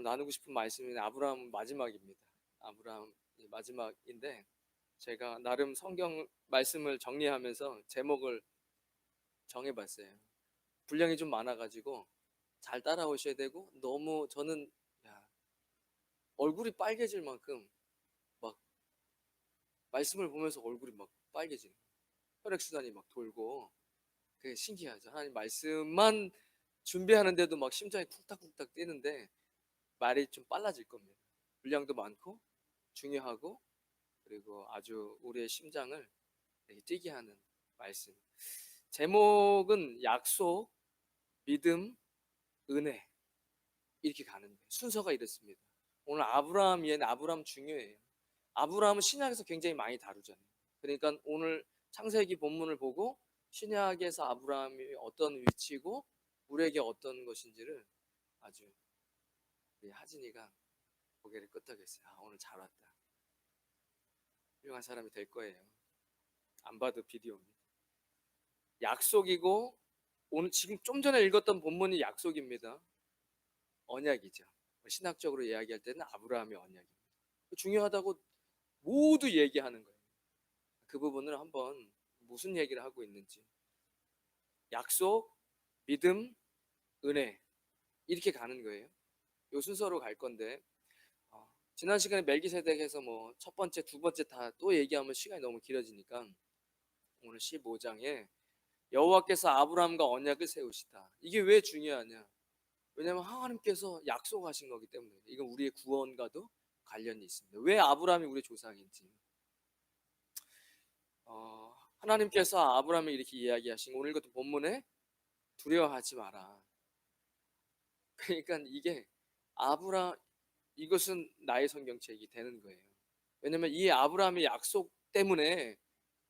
오늘 나누고 싶은 말씀은 아브라함 마지막입니다. 아브라함 마지막인데 제가 나름 성경 말씀을 정리하면서 제목을 정해봤어요. 분량이 좀 많아가지고 잘 따라오셔야 되고, 너무 저는 얼굴이 빨개질 만큼 막 말씀을 보면서 얼굴이 막 빨개지는 거예요. 혈액순환이 막 돌고 그게 신기하죠. 하나님 말씀만 준비하는데도 막 심장이 쿵딱쿵딱 뛰는데 말이 좀 빨라질 겁니다. 분량도 많고 중요하고, 그리고 아주 우리의 심장을 되게 뛰게 하는 말씀. 제목은 약속, 믿음, 은혜, 이렇게 가는데 순서가 이렇습니다. 오늘 아브라함 이야기는 아브라함 중요해요. 아브라함은 신약에서 굉장히 많이 다루잖아요. 그러니까 오늘 창세기 본문을 보고 신약에서 아브라함이 어떤 위치고 우리에게 어떤 것인지를 아주 우리 하진이가 고개를 끄덕였어요. 오늘 잘 왔다. 훌륭한 사람이 될 거예요. 안 봐도 비디오입니다. 약속이고, 오늘 지금 좀 전에 읽었던 본문이 약속입니다. 언약이죠. 신학적으로 이야기할 때는 아브라함의 언약입니다. 중요하다고 모두 얘기하는 거예요. 그 부분을 한번 무슨 얘기를 하고 있는지. 약속, 믿음, 은혜, 이렇게 가는 거예요. 이 순서로 갈 건데, 지난 시간에 멜기세덱에서 뭐 첫 번째, 두 번째 다 또 얘기하면 시간이 너무 길어지니까 오늘 15장에 여호와께서 아브라함과 언약을 세우시다. 이게 왜 중요하냐? 왜냐하면 하나님께서 약속하신 거기 때문에. 이건 우리의 구원과도 관련이 있습니다. 왜 아브라함이 우리 조상인지. 하나님께서 아브라함을 이렇게 이야기하신 오늘 같은 본문에 두려워하지 마라. 그러니까 이게 이것은 나의 성경책이 되는 거예요. 왜냐하면 이 아브라함의 약속 때문에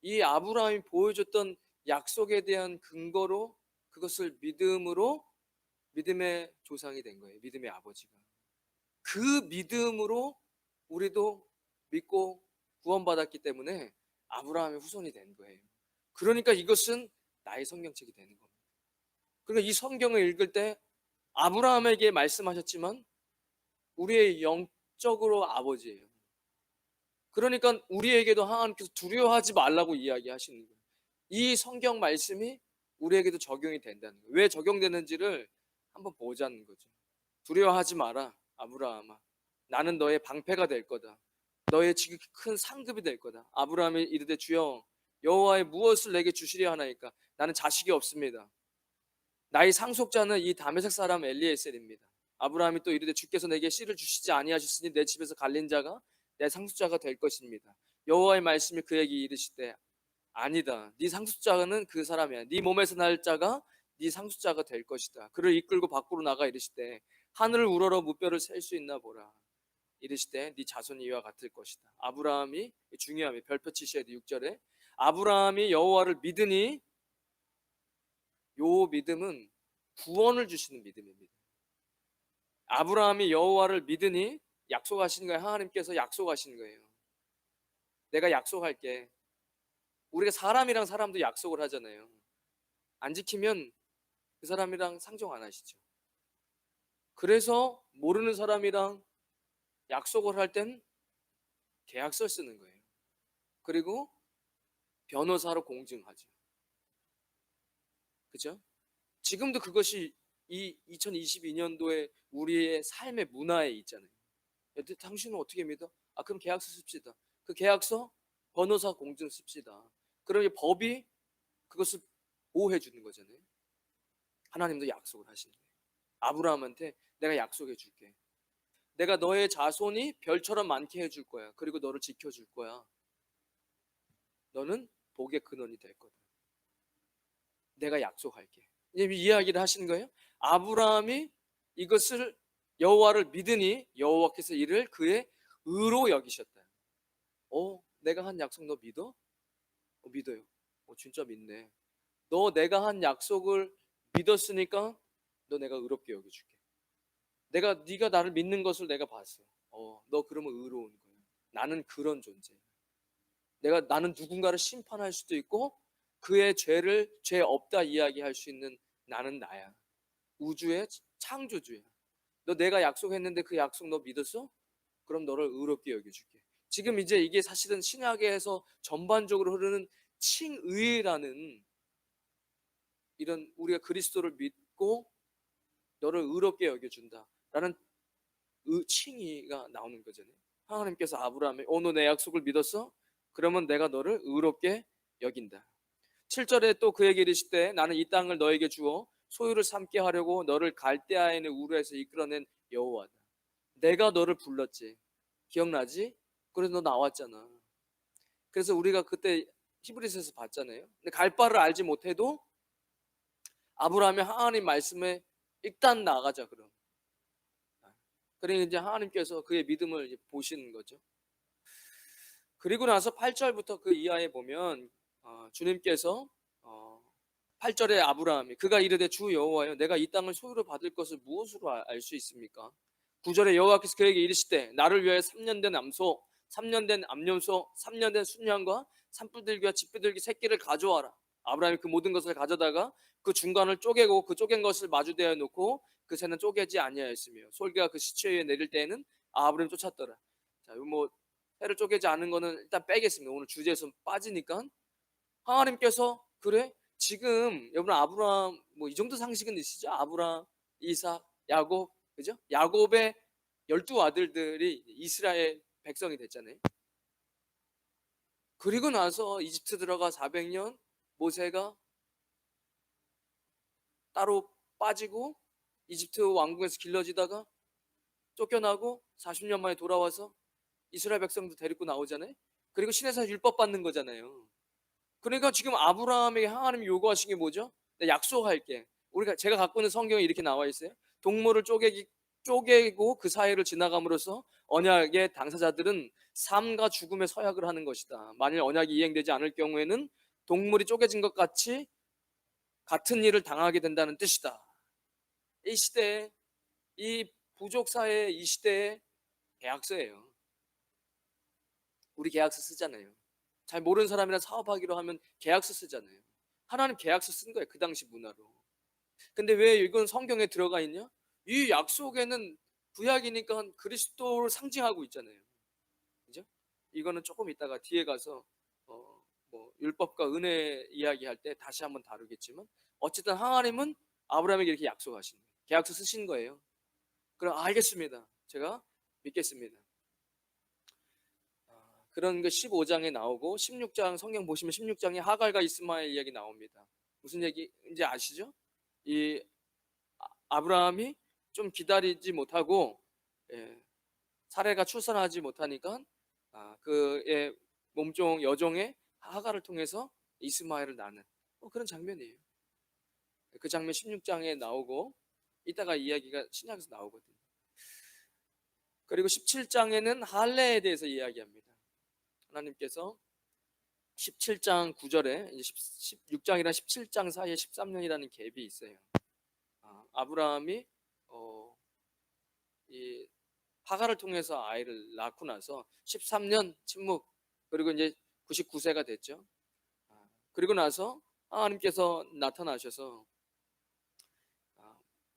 이 아브라함이 보여줬던 약속에 대한 근거로 그것을 믿음으로 믿음의 조상이 된 거예요. 믿음의 아버지가. 그 믿음으로 우리도 믿고 구원받았기 때문에 아브라함의 후손이 된 거예요. 그러니까 이것은 나의 성경책이 되는 겁니다. 그러니까 이 성경을 읽을 때 아브라함에게 말씀하셨지만 우리의 영적으로 아버지예요. 그러니까 우리에게도 하나님께서 두려워하지 말라고 이야기하시는 거예요. 이 성경 말씀이 우리에게도 적용이 된다는 거예요. 왜 적용되는지를 한번 보자는 거죠. 두려워하지 마라, 아브라함아. 나는 너의 방패가 될 거다. 너의 지극히 큰 상급이 될 거다. 아브라함이 이르되 주여 여호와의 무엇을 내게 주시려 하나이까? 나는 자식이 없습니다. 나의 상속자는 이 다메섹 사람 엘리에셀입니다. 아브라함이 또 이르되 주께서 내게 씨를 주시지 아니하셨으니 내 집에서 갈린 자가 내 상속자가 될 것입니다. 여호와의 말씀이 그에게 이르시되 아니다. 네 상속자는 그 사람이야. 네 몸에서 날 자가 네 상속자가 될 것이다. 그를 이끌고 밖으로 나가 이르시되 하늘을 우러러 무뼈를 셀 수 있나 보라. 이르시되 네 자손이 이와 같을 것이다. 아브라함이 중요합니다. 별표 치셔야 돼. 6절에 아브라함이 여호와를 믿으니, 요 믿음은 구원을 주시는 믿음입니다. 아브라함이 여호와를 믿으니 약속하시는 거예요. 하나님께서 약속하시는 거예요. 내가 약속할게. 우리가 사람이랑 사람도 약속을 하잖아요. 안 지키면 그 사람이랑 상종 안 하시죠. 그래서 모르는 사람이랑 약속을 할 땐 계약서 쓰는 거예요. 그리고 변호사로 공증하죠. 그죠? 지금도 그것이 이 2022년도에 우리의 삶의 문화에 있잖아요. 당신은 어떻게 믿어? 그럼 계약서 씁시다. 그 계약서 변호사 공증 씁시다. 그러니 법이 그것을 보호해 주는 거잖아요. 하나님도 약속을 하시는 거예요. 아브라함한테 내가 약속해 줄게. 내가 너의 자손이 별처럼 많게 해줄 거야. 그리고 너를 지켜줄 거야. 너는 복의 근원이 될 거다. 내가 약속할게. 이야기를 하시는 거예요. 아브라함이 이것을 여호와를 믿으니 여호와께서 이를 그의 의로 여기셨다. 내가 한 약속 너 믿어? 믿어요. 진짜 믿네. 너 내가 한 약속을 믿었으니까 너 내가 의롭게 여겨줄게. 네가 나를 믿는 것을 내가 봤어. 너 그러면 의로운 거야. 나는 그런 존재. 나는 누군가를 심판할 수도 있고 그의 죄 없다 이야기할 수 있는 나는 나야. 우주의 창조주야. 너 내가 약속했는데 그 약속 너 믿었어? 그럼 너를 의롭게 여겨줄게. 지금 이제 이게 사실은 신약에서 전반적으로 흐르는 칭의라는, 이런 우리가 그리스도를 믿고 너를 의롭게 여겨준다라는 칭의가 나오는 거잖아요. 하나님께서 아브라함에 너 내 약속을 믿었어? 그러면 내가 너를 의롭게 여긴다. 7절에 또 그에게 이르시되 나는 이 땅을 너에게 주어 소유를 삼게 하려고 너를 갈대아에 있는 우르에서 이끌어낸 여호와다. 내가 너를 불렀지. 기억나지? 그래서 너 나왔잖아. 그래서 우리가 그때 히브리서에서 봤잖아요. 근데 갈 바를 알지 못해도 아브라함이 하나님 말씀에 일단 나가자 그럼. 그러니 이제 하나님께서 그의 믿음을 보시는 거죠. 그리고 나서 8절부터 그 이하에 보면 주님께서 8절에 아브라함이 그가 이르되 주 여호와여 내가 이 땅을 소유로 받을 것을 무엇으로 알 수 있습니까? 9절에 여호와께서 그에게 이르시되 나를 위하여 3년 된 암소 3년 된 암염소 3년 된 순양과 산불들기와 집비둘기 새끼를 가져와라. 아브라함이 그 모든 것을 가져다가 그 중간을 쪼개고 그 쪼갠 것을 마주대어 놓고 그 새는 쪼개지 아니하였으며 솔개가 그 시체 위에 내릴 때에는 아브라함이 쫓았더라. 자, 뭐 새를 쪼개지 않은 거는 일단 빼겠습니다. 오늘 주제에서 빠지니까. 하나님께서 그래? 지금 여러분 아브라함 뭐 이 정도 상식은 있으시죠? 아브라함, 이삭, 야곱, 그죠? 야곱의 12아들들이 이스라엘 백성이 됐잖아요. 그리고 나서 이집트 들어가 400년 모세가 따로 빠지고 이집트 왕궁에서 길러지다가 쫓겨나고 40년 만에 돌아와서 이스라엘 백성도 데리고 나오잖아요. 그리고 신에서 율법 받는 거잖아요. 그러니까 지금 아브라함에게 하나님이 요구하신 게 뭐죠? 내가 약속할게. 제가 갖고 있는 성경에 이렇게 나와 있어요. 동물을 쪼개고 그 사이를 지나감으로써 언약의 당사자들은 삶과 죽음의 서약을 하는 것이다. 만일 언약이 이행되지 않을 경우에는 동물이 쪼개진 것 같이 같은 일을 당하게 된다는 뜻이다. 이 시대에, 이 부족 사회 이 시대에 계약서예요. 우리 계약서 쓰잖아요. 잘 모르는 사람이랑 사업하기로 하면 계약서 쓰잖아요. 하나님 계약서 쓴 거예요. 그 당시 문화로. 근데 왜 이건 성경에 들어가 있냐? 이 약속에는 구약이니까 그리스도를 상징하고 있잖아요. 그죠? 이거는 조금 이따가 뒤에 가서 뭐 율법과 은혜 이야기할 때 다시 한번 다루겠지만 어쨌든 하나님은 아브라함에게 이렇게 약속하신 거예요. 계약서 쓰신 거예요. 그럼 알겠습니다. 제가 믿겠습니다. 그런 게 15장에 나오고 16장 성경 보시면 16장에 하갈과 이스마엘 이야기 나옵니다. 무슨 얘기인지 아시죠? 이 아브라함이 좀 기다리지 못하고 사레가 출산하지 못하니까 그의 몸종 여종의 하갈을 통해서 이스마엘을 낳는 그런 장면이에요. 그 장면 16장에 나오고 이따가 이야기가 신약에서 나오거든요. 그리고 17장에는 할례에 대해서 이야기합니다. 하나님께서 17장 9절에 16장이랑 17장 사이에 13년이라는 갭이 있어요. 아브라함이 이 하갈을 통해서 아이를 낳고 나서 13년 침묵, 그리고 이제 99세가 됐죠. 그리고 나서 하나님께서 나타나셔서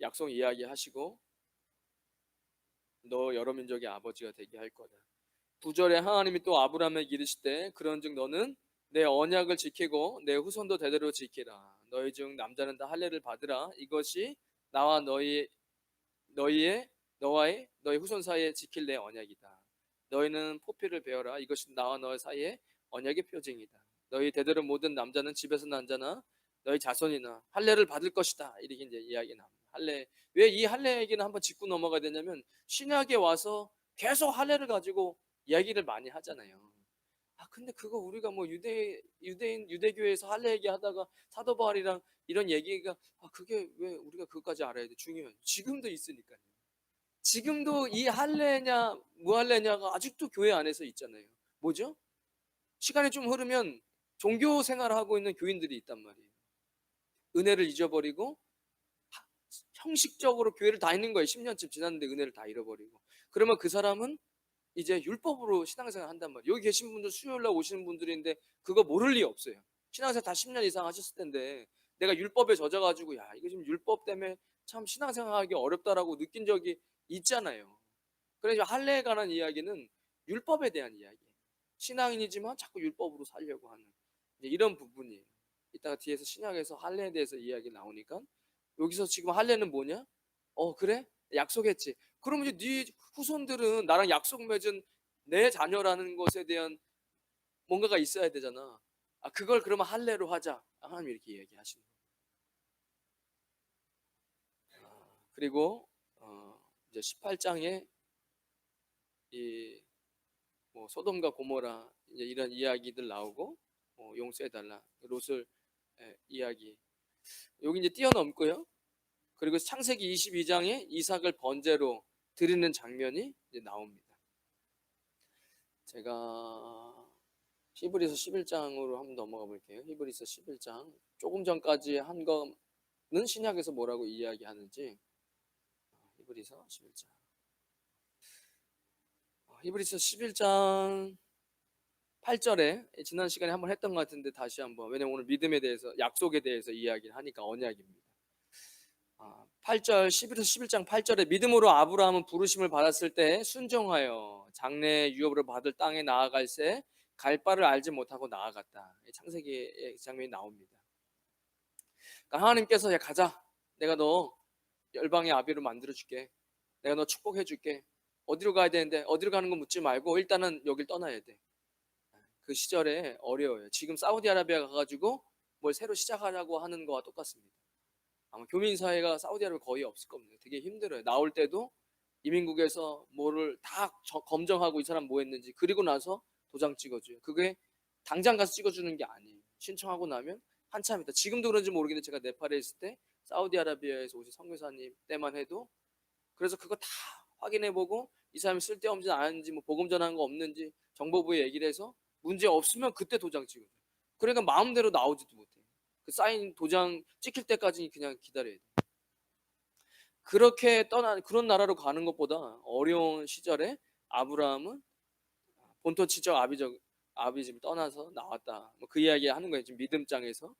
약속 이야기하시고 너 여러 민족의 아버지가 되게 할 거다. 9절에 하나님이 또 아브라함에게 이르시되 그런즉 너는 내 언약을 지키고 내 후손도 대대로 지키라. 너희 중 남자는 다 할례를 받으라. 이것이 나와 너와의 너희 후손 사이에 지킬 내 언약이다. 너희는 포피를 베어라. 이것이 나와 너희 사이에 언약의 표징이다. 너희 대대로 모든 남자는 집에서 난 자나 너희 자손이나 할례를 받을 것이다. 이렇게 이제 이야기 나옵니다. 할례. 왜 이 할례 얘기는 한번 짚고 넘어가야 되냐면 신약에 와서 계속 할례를 가지고 이야기를 많이 하잖아요. 근데 그거 우리가 뭐 유대교에서 할례 얘기하다가 사도 바울이랑 이런 얘기가 그게 왜 우리가 그것까지 알아야 돼? 중요한. 지금도 있으니까요. 지금도 이 할례냐 무할례냐가 아직도 교회 안에서 있잖아요. 뭐죠? 시간이 좀 흐르면 종교 생활을 하고 있는 교인들이 있단 말이에요. 은혜를 잊어버리고 형식적으로 교회를 다니는 거예요. 10년쯤 지났는데 은혜를 다 잃어버리고. 그러면 그 사람은 이제 율법으로 신앙생활 한단 말이에요. 여기 계신 분들 수요일날 오시는 분들인데 그거 모를 리 없어요. 신앙생활 다 10년 이상 하셨을 텐데 내가 율법에 젖어가지고 야 이거 지금 율법 때문에 참 신앙생활하기 어렵다라고 느낀 적이 있잖아요. 그래서 할례에 관한 이야기는 율법에 대한 이야기예요. 신앙인이지만 자꾸 율법으로 살려고 하는 이제 이런 부분이에요. 이따가 뒤에서 신약에서 할례에 대해서 이야기 나오니까 여기서 지금 할례는 뭐냐? 그래? 약속했지. 그러면 이제 네 후손들은 나랑 약속 맺은 내 자녀라는 것에 대한 뭔가가 있어야 되잖아. 그걸 그러면 할례로 하자. 하나님 이렇게 이야기하시는 거예요. 그리고 이제 18장에 이 뭐 소돔과 고모라 이제 이런 이야기들 나오고 용서해달라 롯을 이야기 여기 이제 뛰어넘고요. 그리고 창세기 22장에 이삭을 번제로 드리는 장면이 이제 나옵니다. 제가 히브리서 11장으로 한번 넘어가 볼게요. 히브리서 11장 조금 전까지 한 거는 신약에서 뭐라고 이야기하는지 히브리서 11장 히브리서 11장 8절에 지난 시간에 한번 했던 것 같은데 다시 한번 왜냐면 오늘 믿음에 대해서 약속에 대해서 이야기를 하니까 언약입니다. 8절 11에서 11장 8절에 믿음으로 아브라함은 부르심을 받았을 때 순종하여 장래의 유업으로 받을 땅에 나아갈새 갈 바를 알지 못하고 나아갔다. 창세기의 장면이 나옵니다. 그러니까 하나님께서 야 가자 내가 너 열방의 아비로 만들어줄게 내가 너 축복해줄게 어디로 가야 되는데 어디로 가는 거 묻지 말고 일단은 여길 떠나야 돼. 그 시절에 어려워요. 지금 사우디아라비아 가가지고 뭘 새로 시작하려고 하는 거와 똑같습니다. 아마 교민 사회가 사우디아라비아 거의 없을 겁니다. 되게 힘들어요. 나올 때도 이민국에서 뭐를 다 검정하고 이 사람 뭐 했는지 그리고 나서 도장 찍어줘요. 그게 당장 가서 찍어주는 게 아니에요. 신청하고 나면 한참 있다. 지금도 그런지 모르겠는데 제가 네팔에 있을 때 사우디아라비아에서 오신 선교사님 때만 해도 그래서 그거 다 확인해보고 이 사람이 쓸데없는지 아닌지 뭐 복음 전하는 거 없는지 정보부에 얘기를 해서 문제 없으면 그때 도장 찍어줘요. 그러니까 마음대로 나오지도 못해요. 그 사인 도장 찍힐 때까지 그냥 기다려야 돼요. 그렇게 떠난 그런 나라로 가는 것보다 어려운 시절에 아브라함은 본토 친척 아비집을 떠나서 나왔다. 그 이야기 하는 거예요. 지금 믿음장에서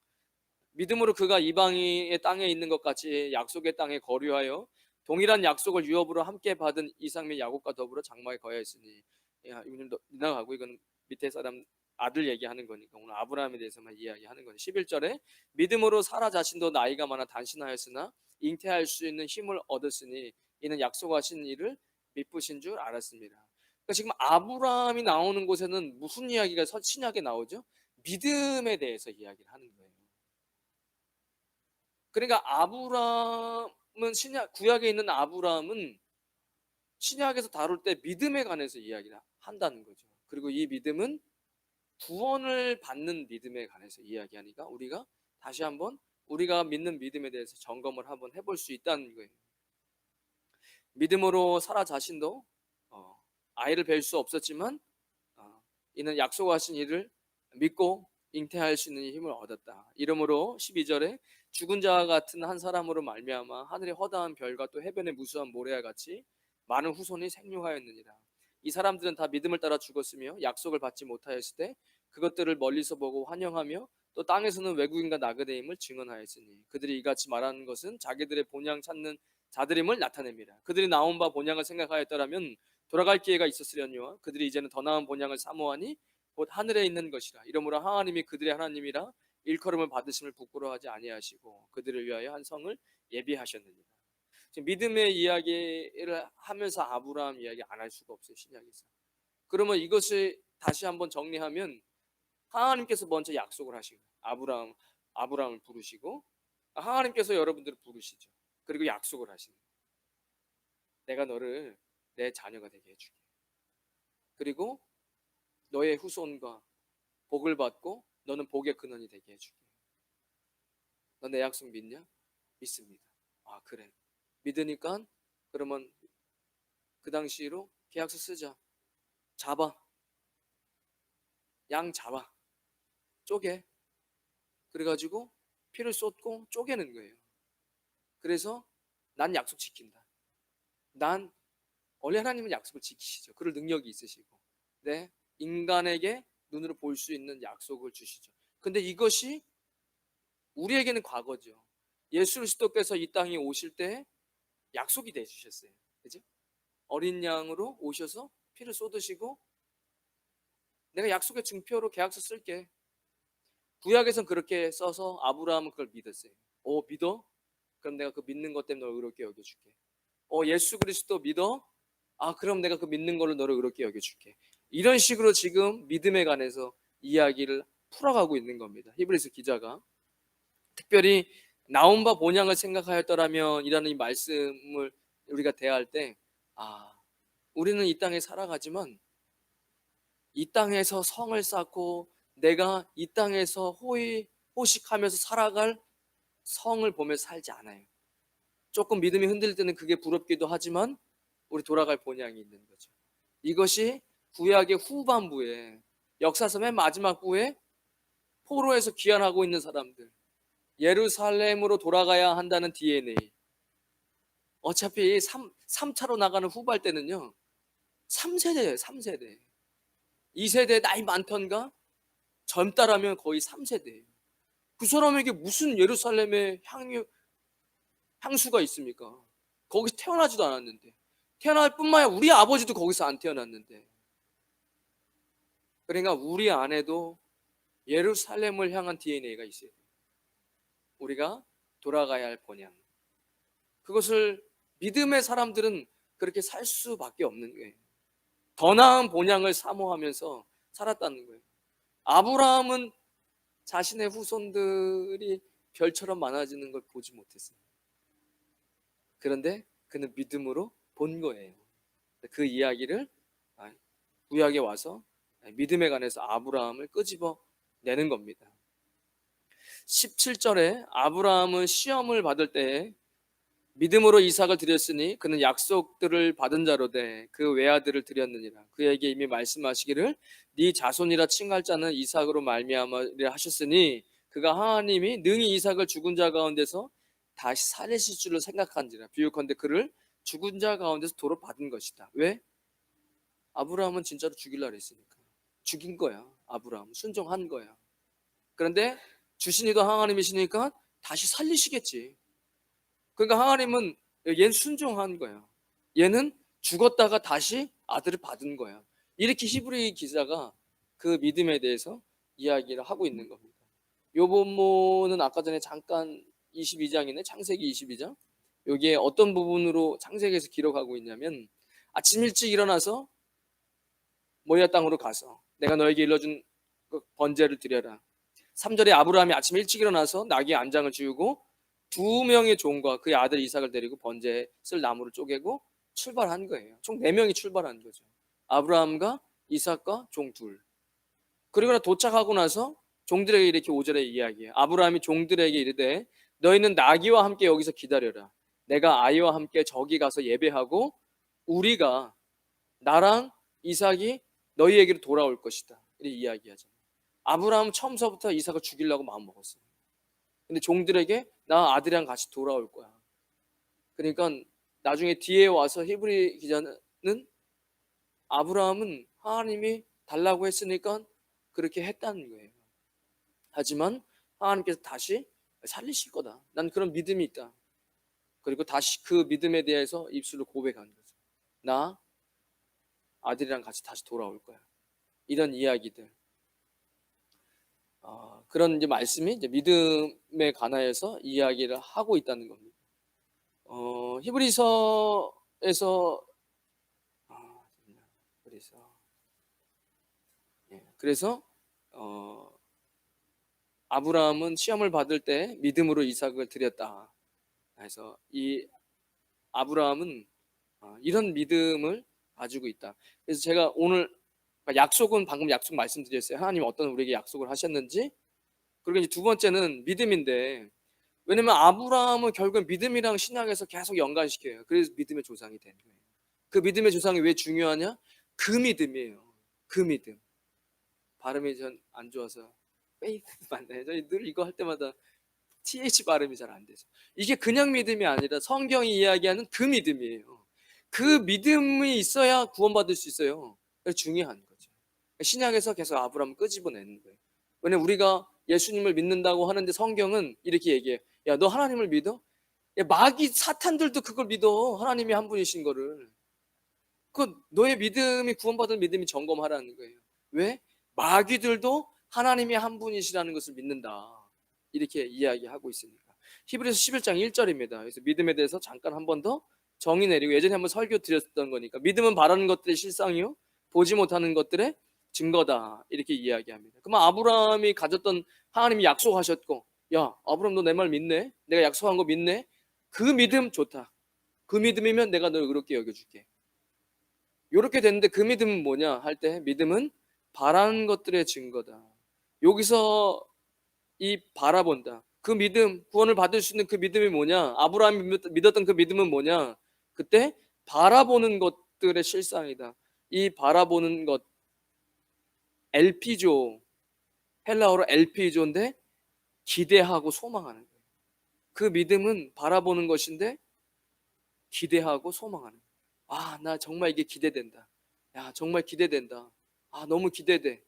믿음으로 그가 이방인의 땅에 있는 것 같이 약속의 땅에 거류하여 동일한 약속을 유업으로 함께 받은 이삭 및 야곱과 더불어 장막에 거하였으니 이건 지나가고 이건 밑에 사람 아들 얘기하는 거니까 오늘 아브라함에 대해서만 이야기하는 거죠. 11절에 믿음으로 사라 자신도 나이가 많아 단신하였으나 잉태할 수 있는 힘을 얻었으니 이는 약속하신 일을 미쁘신 줄 알았습니다. 그러니까 지금 아브라함이 나오는 곳에는 무슨 이야기가 신약에 나오죠? 믿음에 대해서 이야기를 하는 거예요. 그러니까 아브라함은 구약에 있는 아브라함은 신약에서 다룰 때 믿음에 관해서 이야기를 한다는 거죠. 그리고 이 믿음은 구원을 받는 믿음에 관해서 이야기하니까 우리가 다시 한번 우리가 믿는 믿음에 대해서 점검을 한번 해볼 수 있다는 거예요. 믿음으로 사라 자신도 아이를 뵐 수 없었지만 이는 약속하신 일을 믿고 잉태할 수 있는 힘을 얻었다. 이러므로 12절에 죽은 자와 같은 한 사람으로 말미암아 하늘의 허다한 별과 또 해변의 무수한 모래와 같이 많은 후손이 생육하였느니라. 이 사람들은 다 믿음을 따라 죽었으며 약속을 받지 못하였을 때 그것들을 멀리서 보고 환영하며 또 땅에서는 외국인과 나그네임을 증언하였으니 그들이 이같이 말하는 것은 자기들의 본향 찾는 자들임을 나타냅니다. 그들이 나온 바 본향을 생각하였더라면 돌아갈 기회가 있었으려니와 그들이 이제는 더 나은 본향을 사모하니 곧 하늘에 있는 것이라. 이러므로 하나님이 그들의 하나님이라 일컬음을 받으심을 부끄러워하지 아니하시고 그들을 위하여 한 성을 예비하셨느니라. 지금 믿음의 이야기를 하면서 아브라함 이야기 안 할 수가 없어요, 신약에서. 그러면 이것을 다시 한번 정리하면 하나님께서 먼저 약속을 하신 거예요. 아브라함을 부르시고 하나님께서 여러분들을 부르시죠. 그리고 약속을 하시는 거예요. 내가 너를 내 자녀가 되게 해줄게. 그리고 너의 후손과 복을 받고 너는 복의 근원이 되게 해줄게. 너 내 약속 믿냐? 믿습니다. 그래. 믿으니까 그러면 그 당시로 계약서 쓰자. 잡아. 양 잡아. 쪼개. 그래가지고 피를 쏟고 쪼개는 거예요. 그래서 난 약속 지킨다. 난 원래 하나님은 약속을 지키시죠. 그럴 능력이 있으시고. 네. 인간에게 눈으로 볼 수 있는 약속을 주시죠. 근데 이것이 우리에게는 과거죠. 예수 그리스도께서 이 땅에 오실 때 약속이 돼 주셨어요. 그죠? 어린 양으로 오셔서 피를 쏟으시고 내가 약속의 증표로 계약서 쓸게. 구약에선 그렇게 써서 아브라함은 그걸 믿었어요. 믿어? 그럼 내가 그 믿는 것 때문에 너를 의롭게 여겨줄게. 예수 그리스도 믿어? 그럼 내가 그 믿는 걸로 너를 의롭게 여겨줄게. 이런 식으로 지금 믿음에 관해서 이야기를 풀어가고 있는 겁니다. 히브리서 기자가 특별히 나온 바 본향을 생각하였더라면 이라는 이 말씀을 우리가 대할 때 우리는 이 땅에 살아가지만 이 땅에서 성을 쌓고 내가 이 땅에서 호식하면서 살아갈 성을 보며 살지 않아요. 조금 믿음이 흔들릴 때는 그게 부럽기도 하지만 우리 돌아갈 본향이 있는 거죠. 이것이 구약의 후반부에, 역사서 맨 마지막 부에 포로에서 귀환하고 있는 사람들, 예루살렘으로 돌아가야 한다는 DNA. 어차피 3차로 나가는 후발 때는요 3세대예요. 3세대. 2세대 나이 많던가 젊다라면 거의 3세대예요. 그 사람에게 무슨 예루살렘의 향수가 있습니까? 거기서 태어나지도 않았는데, 태어날 뿐만 아니라 우리 아버지도 거기서 안 태어났는데. 그러니까 우리 안에도 예루살렘을 향한 DNA가 있어요. 우리가 돌아가야 할 본향. 그것을 믿음의 사람들은 그렇게 살 수밖에 없는 거예요. 더 나은 본향을 사모하면서 살았다는 거예요. 아브라함은 자신의 후손들이 별처럼 많아지는 걸 보지 못했어요. 그런데 그는 믿음으로 본 거예요. 그 이야기를 구약에 와서 믿음에 관해서 아브라함을 끄집어 내는 겁니다. 17절에 아브라함은 시험을 받을 때 믿음으로 이삭을 드렸으니 그는 약속들을 받은 자로 돼 그 외아들을 드렸느니라. 그에게 이미 말씀하시기를 네 자손이라 칭할 자는 이삭으로 말미암으리라 하셨으니 그가 하나님이 능히 이삭을 죽은 자 가운데서 다시 살리실 줄을 생각한지라. 비유컨대 그를 죽은 자 가운데서 도로 받은 것이다. 왜? 아브라함은 진짜로 죽이려고 했으니까 죽인 거야. 아브라함 순종한 거야. 그런데 주신이도 하나님이시니까 다시 살리시겠지. 그러니까 하나님은 얘는 순종한 거야. 얘는 죽었다가 다시 아들을 받은 거야. 이렇게 히브리 기자가 그 믿음에 대해서 이야기를 하고 있는 겁니다. 요 본문은 아까 전에 잠깐 22장이네. 창세기 22장. 여기에 어떤 부분으로 창세기에서 기록하고 있냐면 아침 일찍 일어나서 모리아 땅으로 가서 내가 너에게 일러준 그 번제를 드려라. 3절에 아브라함이 아침 일찍 일어나서 나귀의 안장을 지우고 2명의 종과 그의 아들 이삭을 데리고 번제에 쓸 나무를 쪼개고 출발한 거예요. 총 4명이 출발한 거죠. 아브라함과 이삭과 종 둘. 그리고 도착하고 나서 종들에게 이렇게 5절에 이야기해요. 아브라함이 종들에게 이르되 너희는 나귀와 함께 여기서 기다려라. 내가 아이와 함께 저기 가서 예배하고 우리가 나랑 이삭이 너희에게로 돌아올 것이다. 이렇게 이야기하잖아요. 아브라함은 처음서부터 이삭을 죽이려고 마음먹었어요. 근데 종들에게 나 아들이랑 같이 돌아올 거야. 그러니까 나중에 뒤에 와서 히브리 기자는 아브라함은 하나님이 달라고 했으니까 그렇게 했다는 거예요. 하지만 하나님께서 다시 살리실 거다. 난 그런 믿음이 있다. 그리고 다시 그 믿음에 대해서 입술로 고백한 거죠. 나 아들이랑 같이 다시 돌아올 거야. 이런 이야기들. 그런 이제 말씀이 이제 믿음에 관하여서 이야기를 하고 있다는 겁니다. 히브리서에서 그래서 아브라함은 시험을 받을 때 믿음으로 이삭을 드렸다. 그래서 이 아브라함은 이런 믿음을 가지고 있다. 그래서 제가 오늘 약속은 방금 약속 말씀드렸어요. 하나님 어떤 우리에게 약속을 하셨는지. 그리고 이제 두 번째는 믿음인데, 왜냐면 아브라함은 결국 믿음이랑 신약에서 계속 연관시켜요. 그래서 믿음의 조상이 된 거예요. 그 믿음의 조상이 왜 중요하냐? 그 믿음이에요. 그 믿음. 발음이 전 안 좋아서 페이스 맞나요? 저희 늘 이거 할 때마다 TH 발음이 잘 안 되죠. 이게 그냥 믿음이 아니라 성경이 이야기하는 그 믿음이에요. 그 믿음이 있어야 구원받을 수 있어요. 그래서 중요한 거죠. 신약에서 계속 아브라함을 끄집어내는 거예요. 왜냐면 우리가 예수님을 믿는다고 하는데 성경은 이렇게 얘기해요. 야, 너 하나님을 믿어? 야, 마귀 사탄들도 그걸 믿어. 하나님이 한 분이신 거를. 그 너의 믿음이 구원받은 믿음이 점검하라는 거예요. 왜? 마귀들도 하나님이 한 분이시라는 것을 믿는다. 이렇게 이야기하고 있으니까. 히브리서 11장 1절입니다. 그래서 믿음에 대해서 잠깐 한 번 더 정의 내리고, 예전에 한번 설교 드렸던 거니까, 믿음은 바라는 것들의 실상이요 보지 못하는 것들의 증거다. 이렇게 이야기합니다. 그러면 아브라함이 가졌던, 하나님이 약속하셨고, 야 아브라함 너 내 말 믿네? 내가 약속한 거 믿네? 그 믿음 좋다. 그 믿음이면 내가 널 의롭게 여겨줄게. 이렇게 됐는데 그 믿음은 뭐냐 할 때, 믿음은 바라는 것들의 증거다. 여기서 이 바라본다, 그 믿음, 구원을 받을 수 있는 그 믿음이 뭐냐, 아브라함이 믿었던 그 믿음은 뭐냐, 그때 바라보는 것들의 실상이다. 이 바라보는 것, 엘피조, 헬라어로 엘피조인데 기대하고 소망하는 거예요. 그 믿음은 바라보는 것인데 기대하고 소망하는 거예요. 아, 나 정말 이게 기대된다. 야, 정말 기대된다. 아, 너무 기대돼.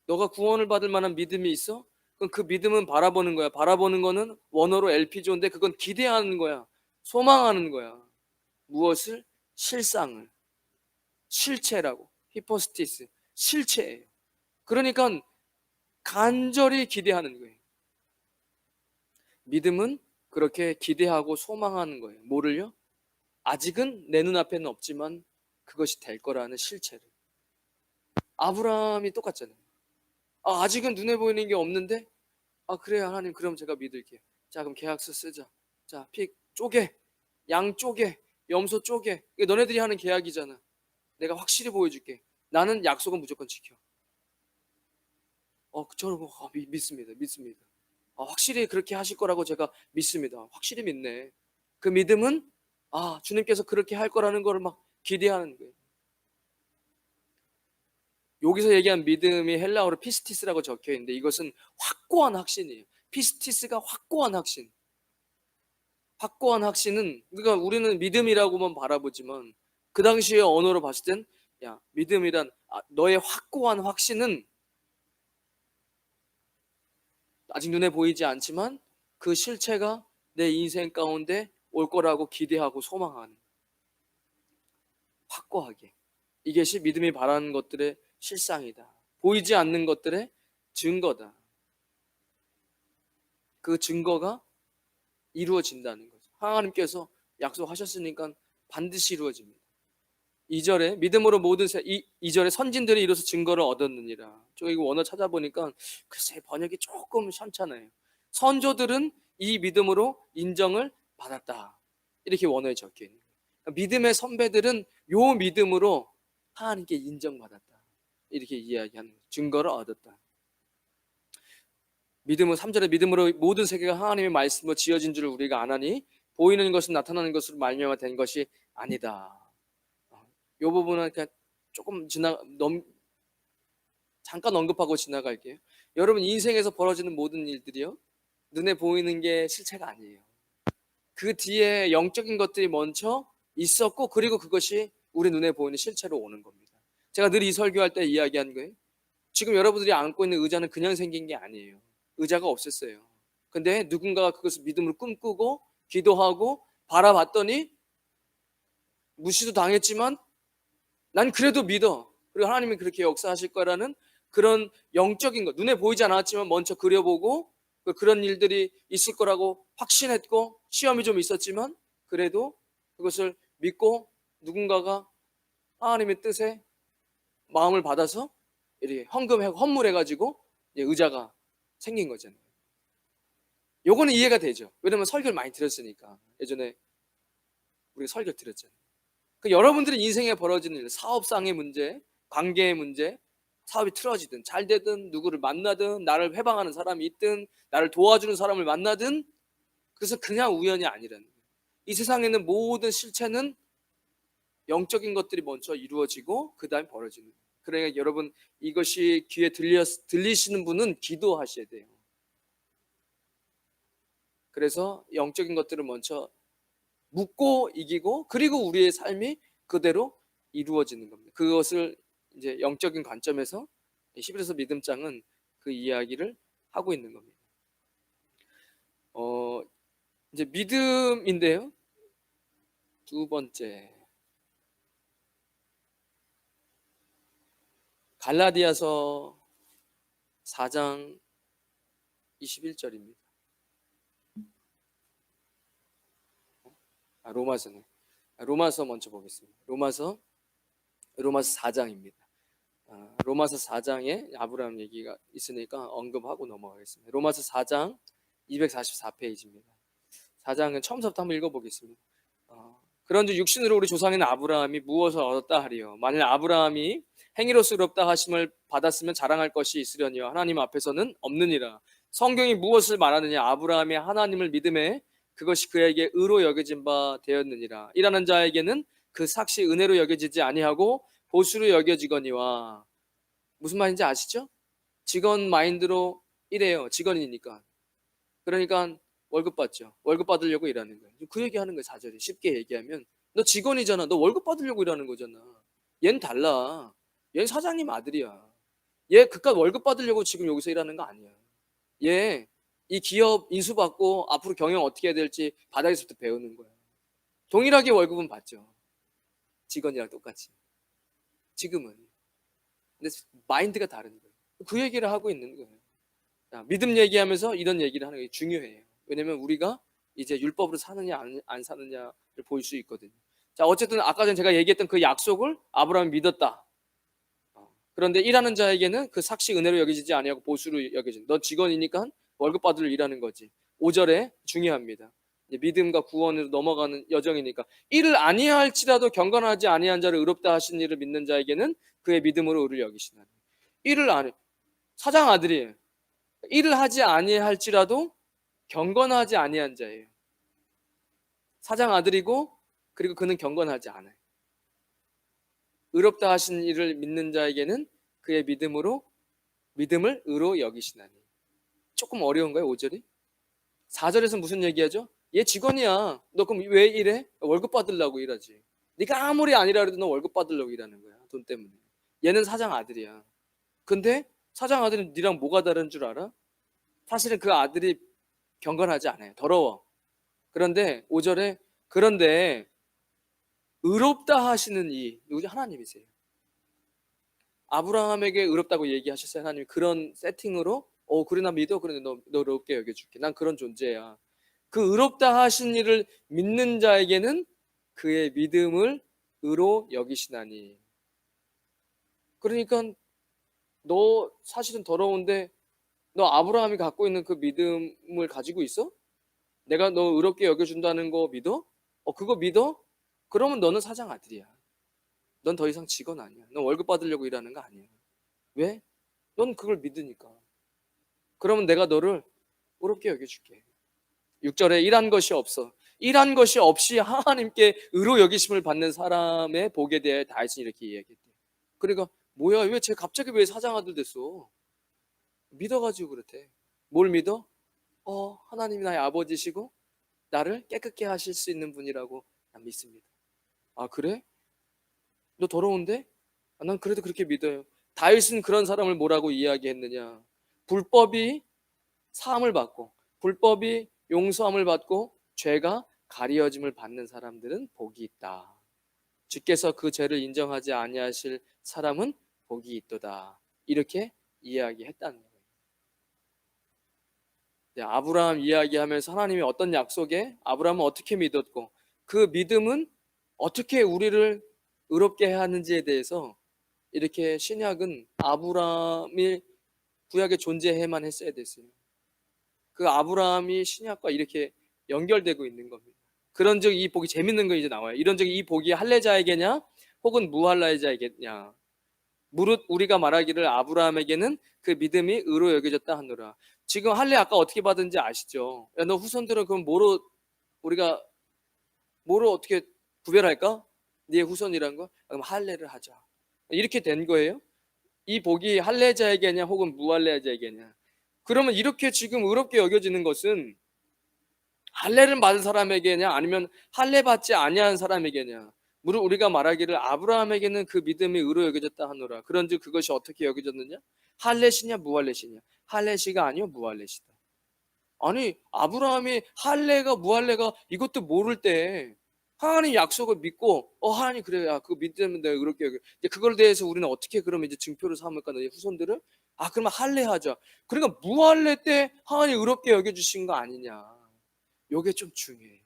너가 구원을 받을 만한 믿음이 있어? 그럼 그 믿음은 바라보는 거야. 바라보는 거는 원어로 엘피조인데 그건 기대하는 거야. 소망하는 거야. 무엇을? 실상을. 실체라고. 히포스티스. 실체예요. 그러니까 간절히 기대하는 거예요. 믿음은 그렇게 기대하고 소망하는 거예요. 뭐를요? 아직은 내 눈앞에는 없지만 그것이 될 거라는 실체를. 아브라함이 똑같잖아요. 아직은 눈에 보이는 게 없는데, 그래 하나님, 그럼 제가 믿을게요. 자, 그럼 계약서 쓰자. 자, 픽 쪼개, 양 쪼개, 염소 쪼개. 이게 너네들이 하는 계약이잖아. 내가 확실히 보여줄게. 나는 약속은 무조건 지켜. 저는 믿습니다. 믿습니다. 확실히 그렇게 하실 거라고 제가 믿습니다. 확실히 믿네. 그 믿음은 주님께서 그렇게 할 거라는 걸 막 기대하는 거예요. 여기서 얘기한 믿음이 헬라어로 피스티스라고 적혀 있는데, 이것은 확고한 확신이에요. 피스티스가 확고한 확신. 확고한 확신은, 그러니까 우리는 믿음이라고만 바라보지만 그 당시의 언어로 봤을 땐, 야, 믿음이란, 너의 확고한 확신은 아직 눈에 보이지 않지만 그 실체가 내 인생 가운데 올 거라고 기대하고 소망하는, 확고하게. 이것이 믿음이 바라는 것들의 실상이다. 보이지 않는 것들의 증거다. 그 증거가 이루어진다는 거죠. 하나님께서 약속하셨으니까 반드시 이루어집니다. 2절에 믿음으로 모든 2절에 선진들이 이로써 증거를 얻었느니라. 저 이거 원어 찾아보니까 글쎄 번역이 조금 현찮아요. 선조들은 이 믿음으로 인정을 받았다. 이렇게 원어에 적혀 있는 거예요. 믿음의 선배들은 요 믿음으로 하나님께 인정받았다. 이렇게 이야기하는 거예요. 증거를 얻었다. 믿음은 3절에 믿음으로 모든 세계가 하나님의 말씀으로 지어진 줄을 우리가 아나니 보이는 것은 나타나는 것으로 말미암아 된 것이 아니다. 이 부분은 그냥 조금 잠깐 언급하고 지나갈게요. 여러분, 인생에서 벌어지는 모든 일들이요, 눈에 보이는 게 실체가 아니에요. 그 뒤에 영적인 것들이 먼저 있었고, 그리고 그것이 우리 눈에 보이는 실체로 오는 겁니다. 제가 늘 이 설교할 때 이야기한 거예요. 지금 여러분들이 안고 있는 의자는 그냥 생긴 게 아니에요. 의자가 없었어요. 근데 누군가가 그것을 믿음으로 꿈꾸고 기도하고 바라봤더니 무시도 당했지만 난 그래도 믿어. 그리고 하나님이 그렇게 역사하실 거라는 그런 영적인 것, 눈에 보이지 않았지만 먼저 그려보고 그런 일들이 있을 거라고 확신했고, 시험이 좀 있었지만 그래도 그것을 믿고 누군가가 하나님의 뜻에 마음을 받아서 이렇게 헌물해가지고 의자가 생긴 거잖아요. 요거는 이해가 되죠. 왜냐면 설교를 많이 들었으니까. 예전에 우리 설교 들었잖아요. 여러분들의 인생에 벌어지는 일, 사업상의 문제, 관계의 문제, 사업이 틀어지든 잘 되든 누구를 만나든 나를 해방하는 사람이 있든 나를 도와주는 사람을 만나든, 그것은 그냥 우연이 아니라는 거예요. 이 세상에 있는 모든 실체는 영적인 것들이 먼저 이루어지고 그 다음에 벌어지는 거예요. 그러니까 여러분, 이것이 귀에 들리시는 분은 기도하셔야 돼요. 그래서 영적인 것들을 먼저 묻고 이기고, 그리고 우리의 삶이 그대로 이루어지는 겁니다. 그것을 이제 영적인 관점에서 히브리서 믿음장은 그 이야기를 하고 있는 겁니다. 이제 믿음인데요. 두 번째, 갈라디아서 4장 21절입니다. 로마서네. 로마서 먼저 보겠습니다. 로마서 4장입니다. 로마서 4장에 아브라함 얘기가 있으니까 언급하고 넘어가겠습니다. 로마서 4장 244페이지입니다. 4장은 처음부터 한번 읽어보겠습니다. 그런즉 육신으로 우리 조상인 아브라함이 무엇을 얻었다 하리요. 만일 아브라함이 행위로서 의롭다 하심을 받았으면 자랑할 것이 있으려니요 하나님 앞에서는 없느니라. 성경이 무엇을 말하느냐. 아브라함이 하나님을 믿음에 그것이 그에게 의로 여겨진 바 되었느니라. 일하는 자에게는 그 삭시 은혜로 여겨지지 아니하고 보수로 여겨지거니와. 무슨 말인지 아시죠? 직원 마인드로 일해요. 직원이니까. 그러니까 월급 받죠. 월급 받으려고 일하는 거예요. 그 얘기하는 거예요. 4절에 쉽게 얘기하면 너 직원이잖아. 너 월급 받으려고 일하는 거잖아. 얘는 달라. 얘는 사장님 아들이야. 얘 그깟 월급 받으려고 지금 여기서 일하는 거 아니야. 얘 이 기업 인수받고 앞으로 경영 어떻게 해야 될지 바닥에서부터 배우는 거야. 동일하게 월급은 받죠. 직원이랑 똑같이. 지금은. 근데 마인드가 다른 거예요. 그 얘기를 하고 있는 거예요. 자, 믿음 얘기하면서 이런 얘기를 하는 게 중요해요. 왜냐면 우리가 이제 율법으로 사느냐 안 사느냐를 볼 수 있거든요. 자, 어쨌든 아까 전에 제가 얘기했던 그 약속을 아브라함이 믿었다. 그런데 일하는 자에게는 그 삭시 은혜로 여겨지지 아니하고 보수로 여겨진다. 너 직원이니까 월급 받으러 일하는 거지. 5절에 중요합니다. 믿음과 구원으로 넘어가는 여정이니까 일을 아니할지라도 경건하지 아니한 자를 의롭다 하신 이를 믿는 자에게는 그의 믿음으로 의를 여기시나니. 일을 안 해. 사장 아들이에요. 일을 하지 아니할지라도 경건하지 아니한 자예요. 사장 아들이고 그리고 그는 경건하지 않아요. 의롭다 하신 이를 믿는 자에게는 그의 믿음을 의로 여기시나니. 조금 어려운가요? 5절이? 4절에서 무슨 얘기하죠? 얘 직원이야. 너 그럼 왜 일해? 월급 받으려고 일하지. 네가 아무리 아니라 해도 너 월급 받으려고 일하는 거야. 돈 때문에. 얘는 사장 아들이야. 근데 사장 아들은 네랑 뭐가 다른 줄 알아? 사실은 그 아들이 경건하지 않아요. 더러워. 그런데 5절에 그런데 의롭다 하시는 이 누구지? 하나님이세요. 아브라함에게 의롭다고 얘기하셨어요. 하나님이 그런 세팅으로 그래 나 믿어. 그래 너 의롭게 여겨줄게. 난 그런 존재야. 그 의롭다 하신 이를 믿는 자에게는 그의 믿음을 의로 여기시나니. 그러니까 너 사실은 더러운데 너 아브라함이 갖고 있는 그 믿음을 가지고 있어? 내가 너 의롭게 여겨준다는 거 믿어? 그거 믿어? 그러면 너는 사장 아들이야. 넌 더 이상 직원 아니야. 넌 월급 받으려고 일하는 거 아니야. 왜? 넌 그걸 믿으니까. 그러면 내가 너를 의롭게 여겨줄게. 6절에 일한 것이 없어. 일한 것이 없이 하나님께 의로 여기심을 받는 사람의 복에 대해 다윗은 이렇게 이야기했대요. 그러니까 뭐야 왜 쟤 갑자기 왜 사장 아들 됐어? 믿어가지고 그렇대. 뭘 믿어? 하나님이 나의 아버지시고 나를 깨끗게 하실 수 있는 분이라고 난 믿습니다. 아 그래? 너 더러운데? 난 그래도 그렇게 믿어요. 다윗은 그런 사람을 뭐라고 이야기했느냐? 불법이 사함을 받고 불법이 용서함을 받고 죄가 가리어짐을 받는 사람들은 복이 있다. 주께서 그 죄를 인정하지 아니하실 사람은 복이 있도다. 이렇게 이야기했다는 거예요. 아브라함 이야기하면서 하나님이 어떤 약속에 아브라함은 어떻게 믿었고 그 믿음은 어떻게 우리를 의롭게 하는지에 대해서 이렇게 신약은 아브라함이 구약에 존재해만 했어야 됐어요. 그 아브라함이 신약과 이렇게 연결되고 있는 겁니다. 그런즉 이 복이 재밌는 거 이제 나와요. 이런즉 이 복이 할례자에게냐 혹은 무할례자에게냐. 무릇 우리가 말하기를 아브라함에게는 그 믿음이 의로 여겨졌다 하노라. 지금 할례 아까 어떻게 받은지 아시죠? 야, 너 후손들은 그럼 우리가 뭐로 어떻게 구별할까? 네 후손이란 거? 그럼 할례를 하자. 이렇게 된 거예요. 이 복이 할례자에게냐 혹은 무할례자에게냐. 그러면 이렇게 지금 의롭게 여겨지는 것은 할례를 받은 사람에게냐 아니면 할례 받지 아니한 사람에게냐. 무릇 우리가 말하기를 아브라함에게는 그 믿음이 의로 여겨졌다 하노라. 그런즉 그것이 어떻게 여겨졌느냐? 할례시냐 무할례시냐? 할례시가 아니요 무할례시다. 아니 아브라함이 할례가 무할례가 이것도 모를 때 하나님 약속을 믿고 하나님 그래, 야 그거 믿으면 내가 그렇게 이제 그걸 대해서 우리는 어떻게 그러면 이제 증표를 삼을까? 너희 후손들을 그러면 할례하자. 그러니까 무할례 때 하나님 의롭게 여겨주신 거 아니냐? 요게 좀 중요해요.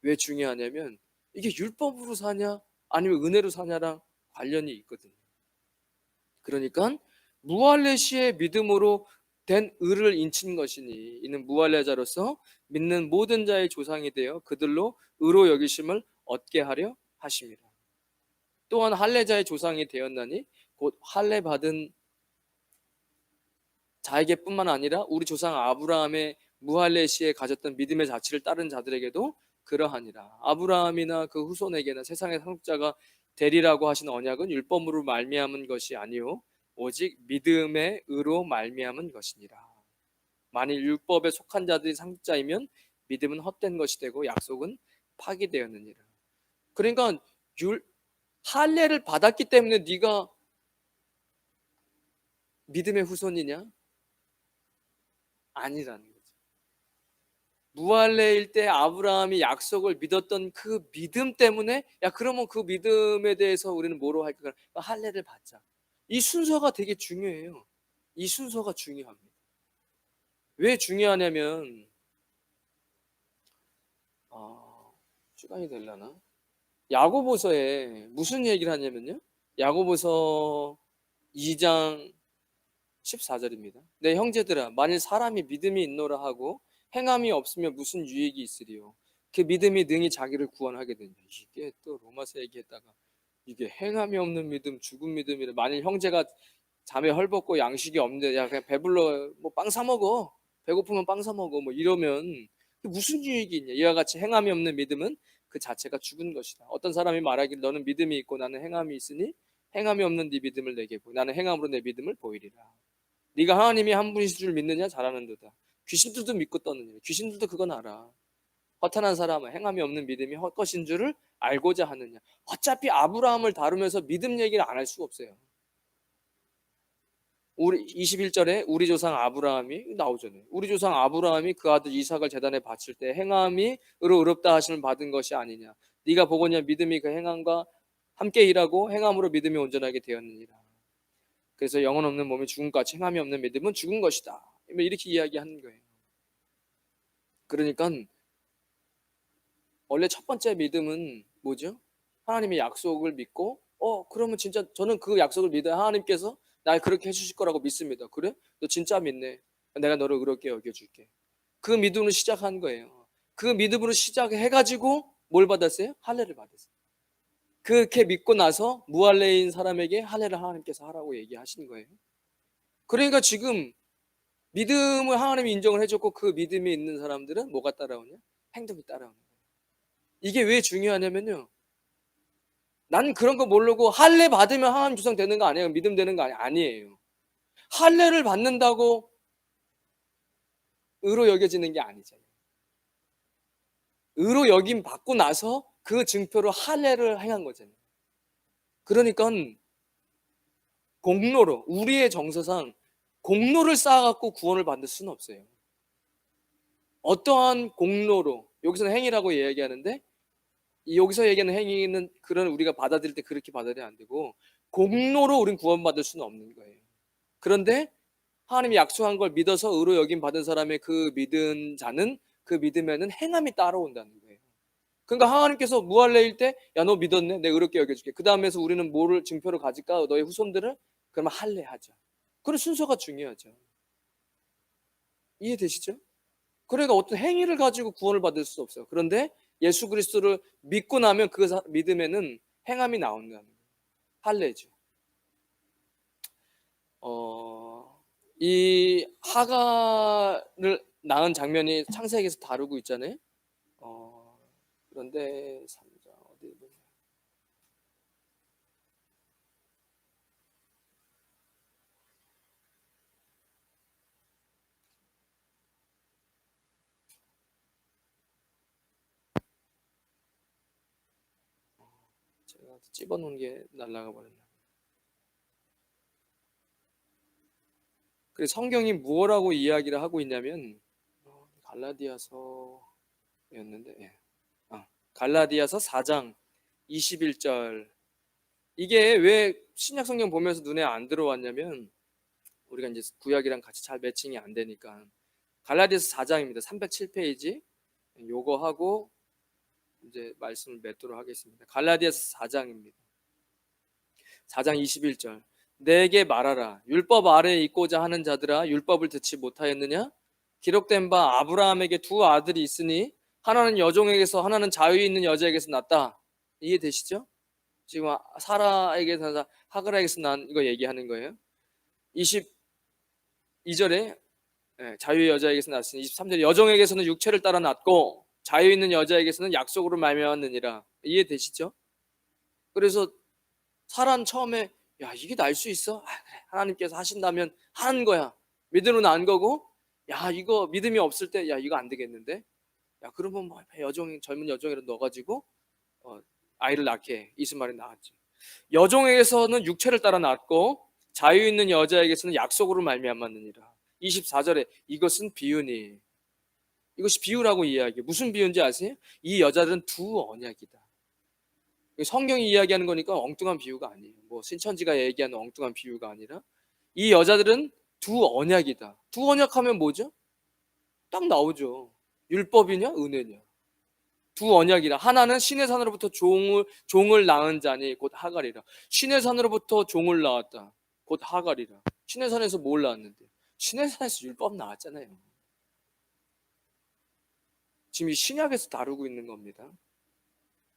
왜 중요하냐면 이게 율법으로 사냐 아니면 은혜로 사냐랑 관련이 있거든요. 그러니까 무할례 시의 믿음으로 된 의를 인친 것이니 이는 무할례자로서 믿는 모든 자의 조상이 되어 그들로 의로 여기심을 얻게 하려 하심이라. 또한 할례자의 조상이 되었나니 곧 할례 받은 자에게뿐만 아니라 우리 조상 아브라함의 무할례 시에 가졌던 믿음의 자취를 따른 자들에게도 그러하니라. 아브라함이나 그 후손에게는 세상의 상속자가 되리라고 하신 언약은 율법으로 말미암은 것이 아니요 오직 믿음의 의로 말미암은 것이니라. 만일 율법에 속한 자들이 상속자이면 믿음은 헛된 것이 되고 약속은 파기되었느니라. 그러니까 할례를 받았기 때문에 네가 믿음의 후손이냐? 아니라는 거죠. 무할례일 때 아브라함이 약속을 믿었던 그 믿음 때문에 그러면 그 믿음에 대해서 우리는 뭐로 할까? 할례를 받자. 이 순서가 되게 중요해요. 이 순서가 중요합니다. 왜 중요하냐면 시간이 되려나? 야고보서에 무슨 얘기를 하냐면요. 야고보서 2장 14절입니다. 내 형제들아 만일 사람이 믿음이 있노라 하고 행함이 없으면 무슨 유익이 있으리요. 그 믿음이 능히 자기를 구원하게 되냐. 이게 또 로마서 얘기했다가 이게 행함이 없는 믿음 죽은 믿음이래. 만일 형제가 잠에 헐벗고 양식이 없는데 그냥 배불러 뭐 빵 사 먹어. 배고프면 빵 사 먹어. 뭐 이러면 무슨 유익이 있냐. 이와 같이 행함이 없는 믿음은 그 자체가 죽은 것이다. 어떤 사람이 말하기를 너는 믿음이 있고 나는 행함이 있으니 행함이 없는 네 믿음을 내게 보이. 나는 행함으로 내 믿음을 보이리라. 네가 하나님이 한 분이신 줄 믿느냐? 잘하는도다. 귀신들도 믿고 떠느냐? 귀신들도 그건 알아. 허탄한 사람은 행함이 없는 믿음이 헛것인 줄을 알고자 하느냐? 어차피 아브라함을 다루면서 믿음 얘기를 안 할 수가 없어요. 우리 21절에 우리 조상 아브라함이 나오잖아요. 우리 조상 아브라함이 그 아들 이삭을 제단에 바칠 때 행함이 의롭다 하심을 받은 것이 아니냐? 네가 보거냐 믿음이 그 행함과 함께 일하고 행함으로 믿음이 온전하게 되었느니라. 그래서 영혼 없는 몸이 죽음같이 행함이 없는 믿음은 죽은 것이다. 이렇게 이야기하는 거예요. 그러니까 원래 첫 번째 믿음은 뭐죠? 하나님의 약속을 믿고 그러면 진짜 저는 그 약속을 믿어요. 하나님께서 날 그렇게 해주실 거라고 믿습니다. 그래? 너 진짜 믿네. 내가 너를 의롭게 여겨줄게. 그 믿음으로 시작한 거예요. 그 믿음으로 시작해가지고 뭘 받았어요? 할례를 받았어요. 그렇게 믿고 나서 무할례인 사람에게 할례를 하나님께서 하라고 얘기하신 거예요. 그러니까 지금 믿음을 하나님이 인정을 해줬고 그 믿음이 있는 사람들은 뭐가 따라오냐? 행동이 따라오는 거예요. 이게 왜 중요하냐면요. 난 그런 거 모르고 할례 받으면 하나님 주상 되는 거 아니에요. 믿음 되는 거 아니에요. 할례를 받는다고 의로 여겨지는 게 아니잖아요. 의로 여김 받고 나서 그 증표로 할례를 행한 거잖아요. 그러니까 공로로 우리의 정서상 공로를 쌓아갖고 구원을 받을 수는 없어요. 어떠한 공로로 여기서는 행위라고 얘기하는데 여기서 얘기하는 행위는 그런 우리가 받아들일 때 그렇게 받아들여야 안 되고 공로로 우린 구원받을 수는 없는 거예요. 그런데 하나님이 약속한 걸 믿어서 의로 여김 받은 사람의 그 믿은 자는 그 믿음에는 행함이 따라온다는 거예요. 그러니까 하나님께서 무할례일 때 야 너 믿었네 내가 의롭게 여겨줄게. 그 다음에서 우리는 뭐를 증표를 가질까? 너의 후손들을 그러면 할례하자. 그런 순서가 중요하죠. 이해되시죠? 그러니까 어떤 행위를 가지고 구원을 받을 수 없어요. 그런데 예수 그리스도를 믿고 나면 그 믿음에는 행함이 나온다는 거예요. 할례죠. 이 하가를 낳은 장면이 창세기에서 다루고 있잖아요. 그런데 3장 어디 보면 제가 집어놓은 게 날아가 버렸나. 그래서 성경이 무엇라고 이야기를 하고 있냐면 갈라디아서였는데 갈라디아서 4장 21절. 이게 왜 신약 성경 보면서 눈에 안 들어왔냐면 우리가 이제 구약이랑 같이 잘 매칭이 안 되니까. 갈라디아서 4장입니다. 307페이지. 요거 하고 이제 말씀을 맺도록 하겠습니다. 갈라디아서 4장입니다. 4장 21절. 내게 말하라. 율법 아래에 있고자 하는 자들아, 율법을 듣지 못하였느냐? 기록된 바 아브라함에게 두 아들이 있으니 하나는 여종에게서 하나는 자유에 있는 여자에게서 났다. 이해되시죠? 지금 사라에게서 하그라에게서 난 이거 얘기하는 거예요. 22절에 자유의 여자에게서 났으니 23절에 여종에게서는 육체를 따라 났고 자유 있는 여자에게서는 약속으로 말미암았느니라. 이해되시죠? 그래서 사란 처음에 야 이게 날 수 있어? 그래 하나님께서 하신다면 하는 거야. 믿음으로 난 거고 야 이거 믿음이 없을 때 야 이거 안 되겠는데? 야 그러면 뭐 젊은 여종이라도 넣어가지고 아이를 낳게 해. 이스마엘이 낳았지. 여종에게서는 육체를 따라 낳았고 자유 있는 여자에게서는 약속으로 말미암았느니라. 24절에 이것은 비유니. 이것이 비유라고 이야기해. 무슨 비유인지 아세요? 이 여자들은 두 언약이다. 성경이 이야기하는 거니까 엉뚱한 비유가 아니에요. 뭐 신천지가 얘기하는 엉뚱한 비유가 아니라 이 여자들은 두 언약이다. 두 언약하면 뭐죠? 딱 나오죠. 율법이냐 은혜냐. 두 언약이라. 하나는 신의 산으로부터 종을 낳은 자니 곧 하갈이라. 신의 산으로부터 종을 낳았다. 곧 하갈이라. 신의 산에서 뭘 낳았는데? 신의 산에서 율법 나왔잖아요. 지금 이 신약에서 다루고 있는 겁니다.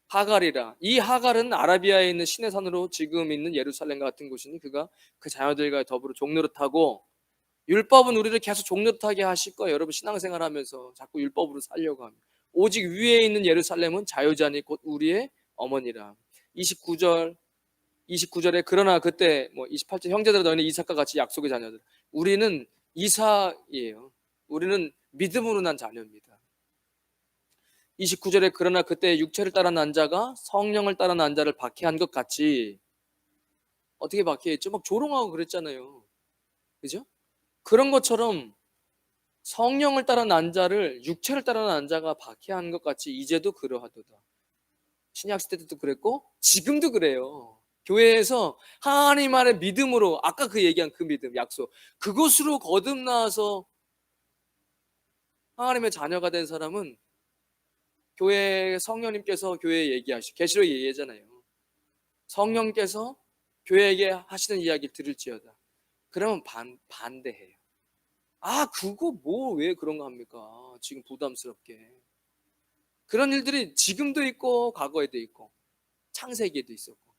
하갈이라. 이 하갈은 아라비아에 있는 신의 산으로 지금 있는 예루살렘 같은 곳이니 그가 그 자녀들과 더불어 종노릇하고, 율법은 우리를 계속 종노릇하게 하실 거예요. 여러분 신앙생활 하면서 자꾸 율법으로 살려고 합니다. 오직 위에 있는 예루살렘은 자유자니 곧 우리의 어머니라. 29절에 그러나 그때 28절 형제들아 너희는 이삭과 같이 약속의 자녀들. 우리는 이삭이에요. 우리는 믿음으로 난 자녀입니다. 29절에 그러나 그때 육체를 따라 난 자가 성령을 따라 난 자를 박해한 것 같이. 어떻게 박해했죠? 막 조롱하고 그랬잖아요. 그죠? 그런 것처럼 성령을 따라 난 자를 육체를 따라 난 자가 박해한 것 같이 이제도 그러하도다. 신약 시대 때도 그랬고 지금도 그래요. 교회에서 하나님 안에 믿음으로, 아까 그 얘기한 그 믿음, 약속, 그것으로 거듭나서 하나님의 자녀가 된 사람은 교회 성령님께서 교회에 얘기하시고 계시록 얘기하잖아요. 성령께서 교회에게 하시는 이야기 들을지어다. 그러면 반대해요. 아 그거 뭐 왜 그런 거 합니까? 지금 부담스럽게. 그런 일들이 지금도 있고 과거에도 있고 창세기에도 있었고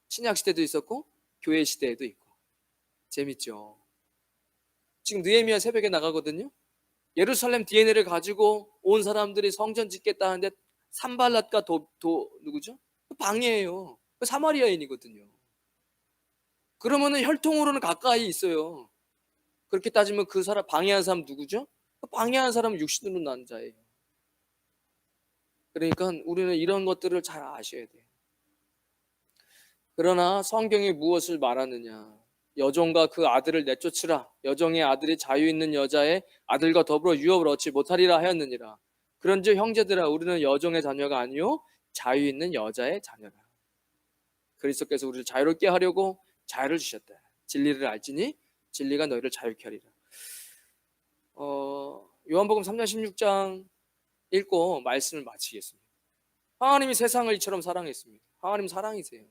신약 시대도 있었고 교회 시대에도 있고. 재밌죠? 지금 느헤미야 새벽에 나가거든요. 예루살렘 DNA를 가지고 온 사람들이 성전 짓겠다 하는데 산발랏과 누구죠? 방해예요. 사마리아인이거든요. 그러면은 혈통으로는 가까이 있어요. 그렇게 따지면 그 사람 방해한 사람 누구죠? 방해한 사람은 육신으로 난 자예요. 그러니까 우리는 이런 것들을 잘 아셔야 돼요. 그러나 성경이 무엇을 말하느냐? 여종과 그 아들을 내쫓으라. 여종의 아들이 자유 있는 여자의 아들과 더불어 유업을 얻지 못하리라 하였느니라. 그런즉 형제들아 우리는 여종의 자녀가 아니요 자유 있는 여자의 자녀라. 그리스도께서 우리를 자유롭게 하려고 자유를 주셨다. 진리를 알지니 진리가 너희를 자유케 하리라. 요한복음 3장 16장 읽고 말씀을 마치겠습니다. 하나님이 세상을 이처럼 사랑했습니다. 하나님 사랑이세요.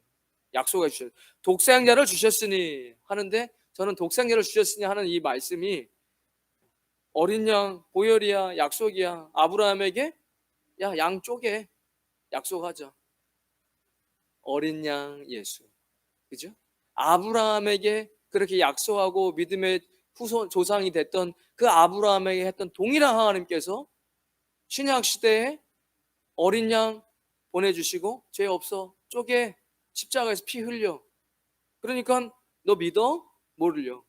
약속해 주셨어요. 독생자를 주셨으니 하는데, 저는 독생자를 주셨으니 하는 이 말씀이 어린 양 보혈이야 약속이야. 아브라함에게 야 양쪽에 약속하자. 어린 양 예수. 그죠? 아브라함에게 그렇게 약속하고 믿음의 후손 조상이 됐던 그 아브라함에게 했던 동일한 하나님께서 신약 시대에 어린 양 보내주시고 죄 없어 쪼개 십자가에서 피 흘려. 그러니까 너 믿어? 뭘 흘려?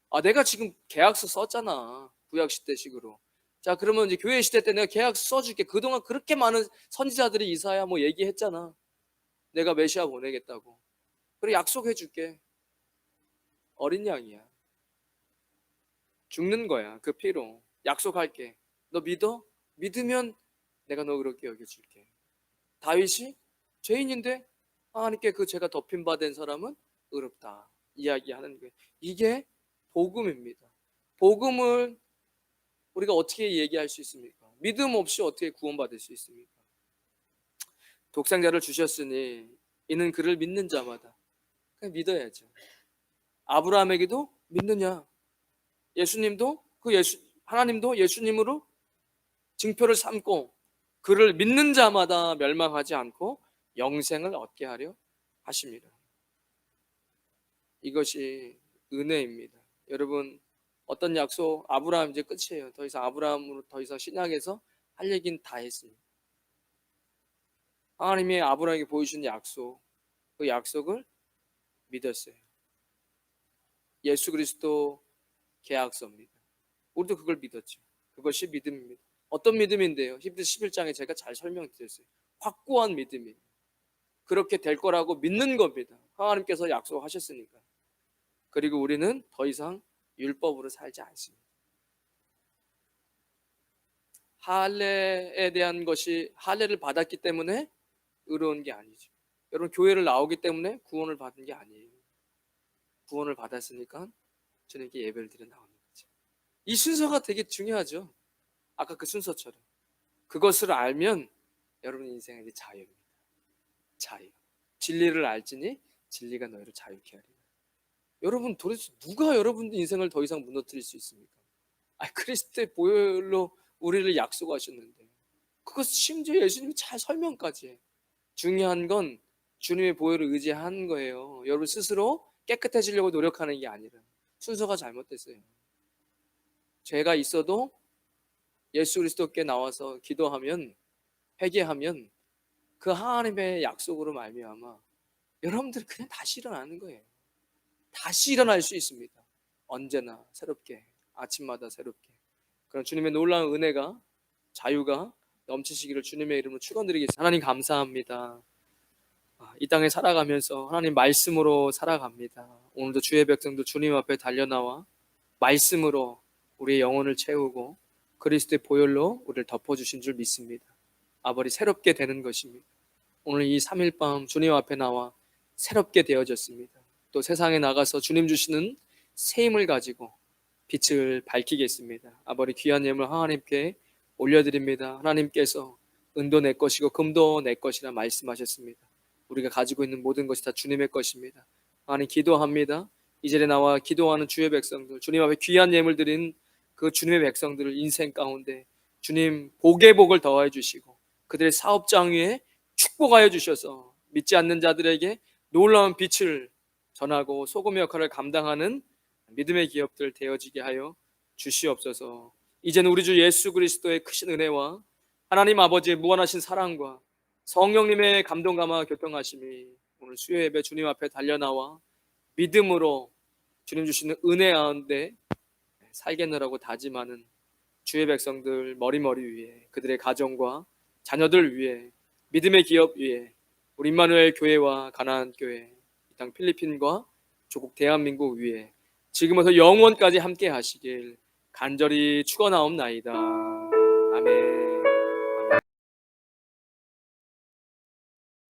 아 내가 지금 계약서 썼잖아. 구약 시대식으로. 자 그러면 이제 교회 시대 때 내가 계약서 써줄게. 그동안 그렇게 많은 선지자들이 이사야 뭐 얘기했잖아. 내가 메시아 보내겠다고. 그래 약속해 줄게. 어린 양이야. 죽는 거야. 그 피로. 약속할게. 너 믿어? 믿으면 내가 너 그렇게 여겨줄게. 다윗이 죄인인데 하나님께 그 죄가 덮임 받은 사람은 의롭다 이야기하는 거예요. 이게 복음입니다. 복음을 우리가 어떻게 얘기할 수 있습니까? 믿음 없이 어떻게 구원받을 수 있습니까? 독생자를 주셨으니 이는 그를 믿는 자마다 그냥 믿어야죠. 아브라함에게도 믿느냐? 예수님도 하나님도 예수님으로 징표를 삼고 그를 믿는 자마다 멸망하지 않고 영생을 얻게 하려 하십니다. 이것이 은혜입니다. 여러분, 어떤 약속, 아브라함 이제 끝이에요. 더 이상 아브라함으로 더 이상 신약에서 할 얘기는 다 했습니다. 하나님이 아브라함에게 보여주신 약속, 그 약속을 믿었어요. 예수 그리스도 계약서입니다. 우리도 그걸 믿었죠. 그것이 믿음입니다. 어떤 믿음인데요? 히브리서 11장에 제가 잘 설명드렸어요. 확고한 믿음이에요. 그렇게 될 거라고 믿는 겁니다. 하나님께서 약속하셨으니까. 그리고 우리는 더 이상 율법으로 살지 않습니다. 할례에 대한 것이 할례를 받았기 때문에 의로운 게 아니죠. 여러분, 교회를 나오기 때문에 구원을 받은 게 아니에요. 구원을 받았으니까 주님께 예배를 드려 나오는 거죠. 이 순서가 되게 중요하죠. 아까 그 순서처럼 그것을 알면 여러분 인생의 자유입니다. 자유. 진리를 알지니 진리가 너희를 자유케 하리라. 여러분, 도대체 누가 여러분 인생을 더 이상 무너뜨릴 수 있습니까? 그리스도의 보혈로 우리를 약속하셨는데 그것 심지어 예수님이 잘 설명까지 해. 중요한 건 주님의 보혈을 의지한 거예요. 여러분 스스로 깨끗해지려고 노력하는 게 아니라 순서가 잘못됐어요. 죄가 있어도 예수 그리스도께 나와서 기도하면 회개하면 그 하나님의 약속으로 말미암아 여러분들 그냥 다시 일어나는 거예요. 다시 일어날 수 있습니다. 언제나 새롭게, 아침마다 새롭게. 그런 주님의 놀라운 은혜가, 자유가 넘치시기를 주님의 이름으로 축원드리겠습니다. 하나님 감사합니다. 이 땅에 살아가면서 하나님 말씀으로 살아갑니다. 오늘도 주의 백성들 주님 앞에 달려나와 말씀으로 우리의 영혼을 채우고 그리스도의 보혈로 우리를 덮어주신 줄 믿습니다. 아버지, 새롭게 되는 것입니다. 오늘 이 3일 밤 주님 앞에 나와 새롭게 되어졌습니다. 또 세상에 나가서 주님 주시는 새 힘을 가지고 빛을 밝히겠습니다. 아버지, 귀한 예물 하나님께 올려드립니다. 하나님께서 은도 내 것이고 금도 내 것이라 말씀하셨습니다. 우리가 가지고 있는 모든 것이 다 주님의 것입니다. 하나님, 기도합니다. 이 자리에 나와 기도하는 주의 백성들, 주님 앞에 귀한 예물 드린 그 주님의 백성들을 인생 가운데 주님 복의 복을 더하여 주시고 그들의 사업장 위에 축복하여 주셔서 믿지 않는 자들에게 놀라운 빛을 전하고 소금의 역할을 감당하는 믿음의 기업들 되어지게 하여 주시옵소서. 이제는 우리 주 예수 그리스도의 크신 은혜와 하나님 아버지의 무한하신 사랑과 성령님의 감동감화 교통하심이 오늘 수요 예배 주님 앞에 달려나와 믿음으로 주님 주시는 은혜 가운데 살겠느라고 다짐하는 주의 백성들 머리머리 위에, 그들의 가정과 자녀들 위에, 믿음의 기업 위에, 우리 임마누엘 교회와 가나안 교회, 이 땅 필리핀과 조국 대한민국 위에 지금부터 영원까지 함께 하시길 간절히 축원하옵나이다. 아멘.